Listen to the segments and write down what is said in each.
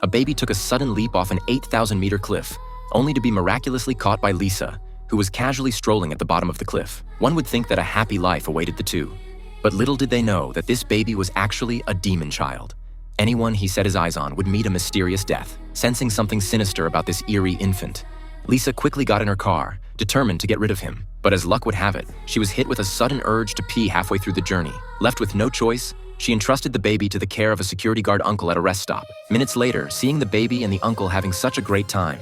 a baby took a sudden leap off an 8,000-meter cliff, only to be miraculously caught by Lisa, who was casually strolling at the bottom of the cliff. One would think that a happy life awaited the two. But little did they know that this baby was actually a demon child. Anyone he set his eyes on would meet a mysterious death. Sensing something sinister about this eerie infant, Lisa quickly got in her car, determined to get rid of him. But as luck would have it, she was hit with a sudden urge to pee halfway through the journey. Left with no choice, she entrusted the baby to the care of a security guard uncle at a rest stop. Minutes later, seeing the baby and the uncle having such a great time,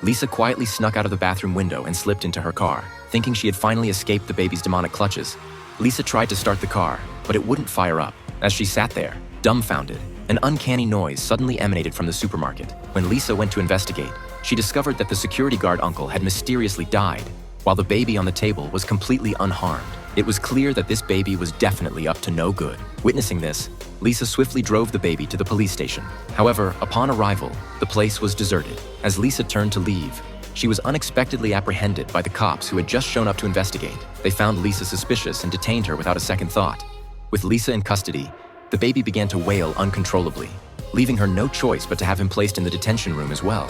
Lisa quietly snuck out of the bathroom window and slipped into her car. Thinking she had finally escaped the baby's demonic clutches, Lisa tried to start the car, but it wouldn't fire up. As she sat there, dumbfounded, an uncanny noise suddenly emanated from the supermarket. When Lisa went to investigate, she discovered that the security guard uncle had mysteriously died, while the baby on the table was completely unharmed. It was clear that this baby was definitely up to no good. Witnessing this, Lisa swiftly drove the baby to the police station. However, upon arrival, the place was deserted. As Lisa turned to leave, she was unexpectedly apprehended by the cops who had just shown up to investigate. They found Lisa suspicious and detained her without a second thought. With Lisa in custody, the baby began to wail uncontrollably, leaving her no choice but to have him placed in the detention room as well.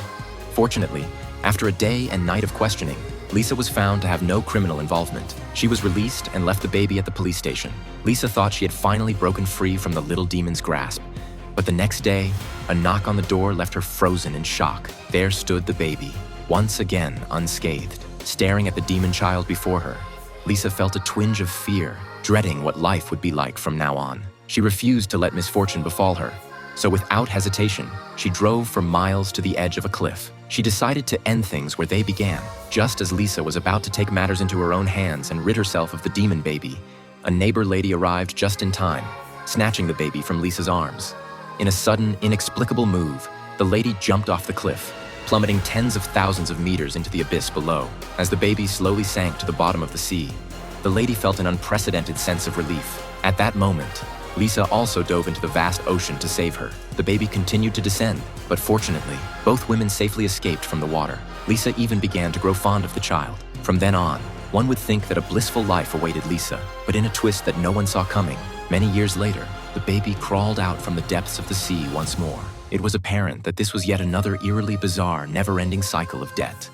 Fortunately, after a day and night of questioning, Lisa was found to have no criminal involvement. She was released and left the baby at the police station. Lisa thought she had finally broken free from the little demon's grasp. But the next day, a knock on the door left her frozen in shock. There stood the baby, once again unscathed, staring at the demon child before her. Lisa felt a twinge of fear, dreading what life would be like from now on. She refused to let misfortune befall her, so without hesitation, she drove for miles to the edge of a cliff. She decided to end things where they began. Just as Lisa was about to take matters into her own hands and rid herself of the demon baby, a neighbor lady arrived just in time, snatching the baby from Lisa's arms. In a sudden, inexplicable move, the lady jumped off the cliff, plummeting tens of thousands of meters into the abyss below. As the baby slowly sank to the bottom of the sea, the lady felt an unprecedented sense of relief. At that moment, Lisa also dove into the vast ocean to save her. The baby continued to descend, but fortunately, both women safely escaped from the water. Lisa even began to grow fond of the child. From then on, one would think that a blissful life awaited Lisa, but in a twist that no one saw coming, many years later, the baby crawled out from the depths of the sea once more. It was apparent that this was yet another eerily bizarre, never-ending cycle of debt.